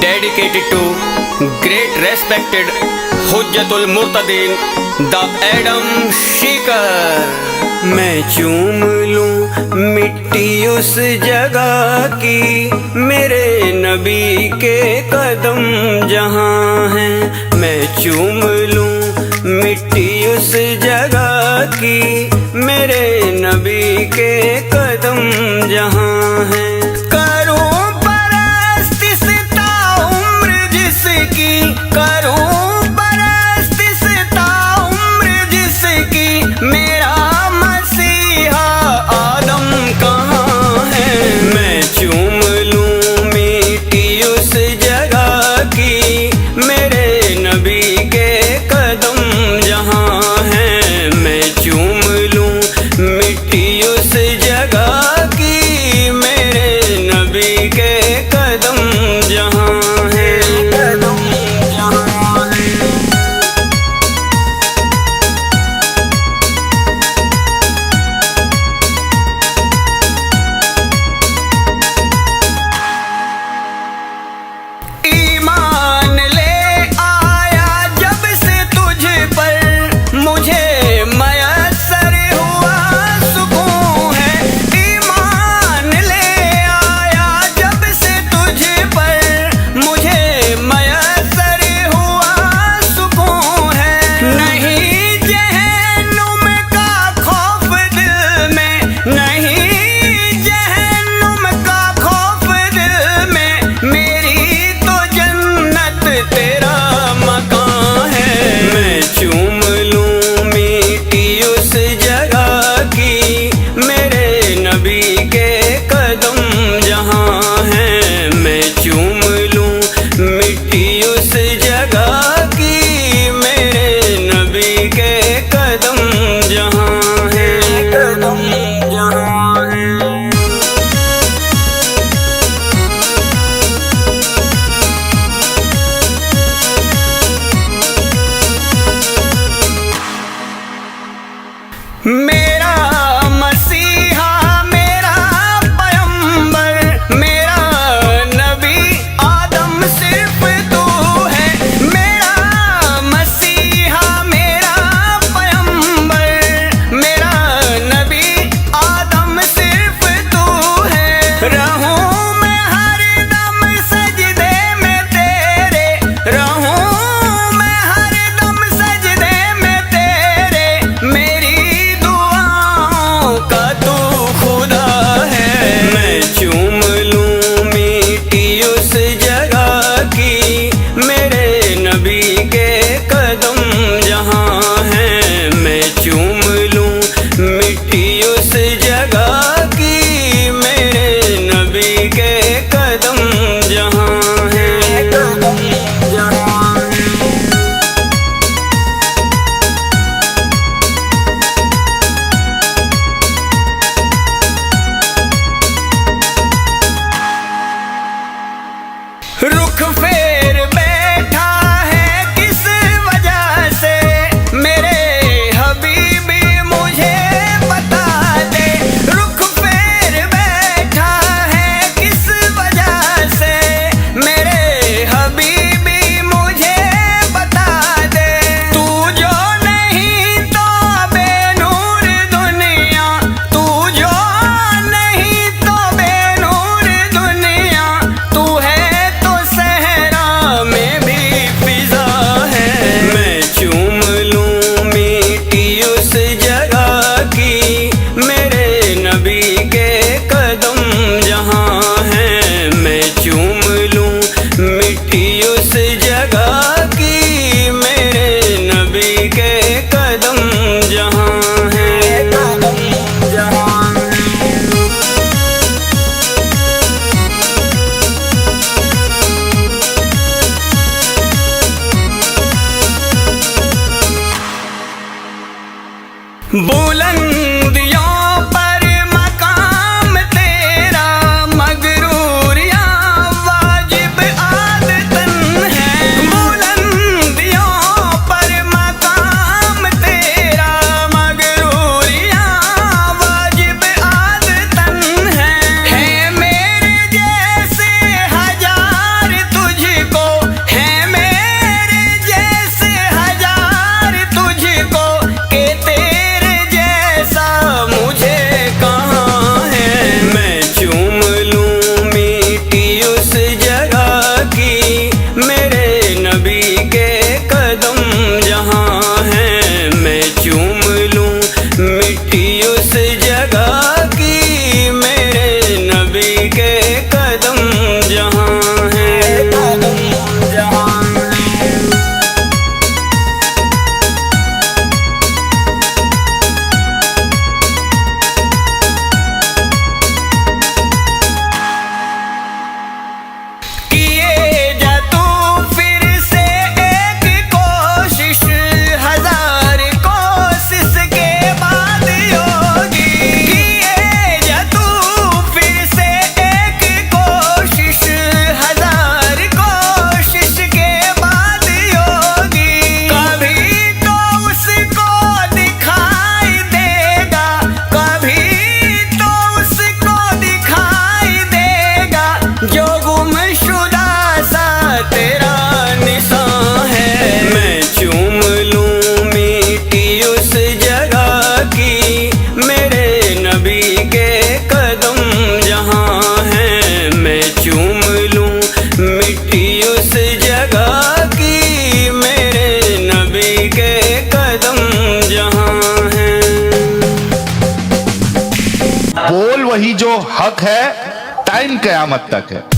dedicated to great respected Hujjatul Murtadin, the Adam Shikar। मैं चूम लूं मिट्टी उस जगह की, मेरे नबी के कदम जहाँ हैं। मैं चूम लूं मिट्टी उस जगह की, मेरे नबी के कदम जहाँ हैं। करूं परस्तिश ताउम्र जिसकी, करूं परस्तिश ताउम्र जिसकी, मेरा मसीहा आदम कहाँ है। मैं चूम लूं मिट्टी उस जगह की, मेरे नबी के कदम जहाँ हैं। मैं चूम लूं मिट्टी उस जगह की, मेरे नबी के कदम जहाँ हैं। कदम जहाँ हैं। ईमान ले आया जब से तुझ पर, मुझे मयस्सर हुआ सुकून है। ईमान ले आया जब से तुझ पर, मुझे मयस्सर हुआ सुकून है। नहीं जहन्नुम का खौफ दिल में, नहीं जहन्नुम का खौफ दिल में, मेरी तो जन्नत तेरा मकान है। मैं चूम लूं मिट्टी उस जगह की, मेरे नबी के कदम जहाँ हैं। मैं चूम लूं मिट्टी उस जगह की, मेरे नबी के कदम जहाँ हैं। कदम जहाँ हैं। मेरा मसीहा मेरा पैगंबर, मेरा नबी आदम सिर्फ तू है। मेरा मसीहा मेरा पैगंबर, मेरा नबी आदम सिर्फ तू है। रहूं मैं हरदम सजदे में तेरे, रहूं मैं हरदम सजदे में तेरे, मेरी दुआओं का तू खुदा है। मैं चूम लूं मिट्टी उस जगह की, मेरे नबी के कदम जहाँ हैं। मैं चूम लूं मिट्टी उस जगह की, मेरे नबी के कदम जहाँ हैं। कदम जहाँ हैं। रुख फेर बैठा है किस वजह से, मेरे हबीबी मुझे बता दे। रुख फेर बैठा है किस वजह से, मेरे हबीबी मुझे बता दे। तू जो नहीं तो बेनूर दुनिया, तू जो नहीं तो बेनूर दुनिया, तू है तो सहरा वही जो हक है टाइम क़यामत तक है।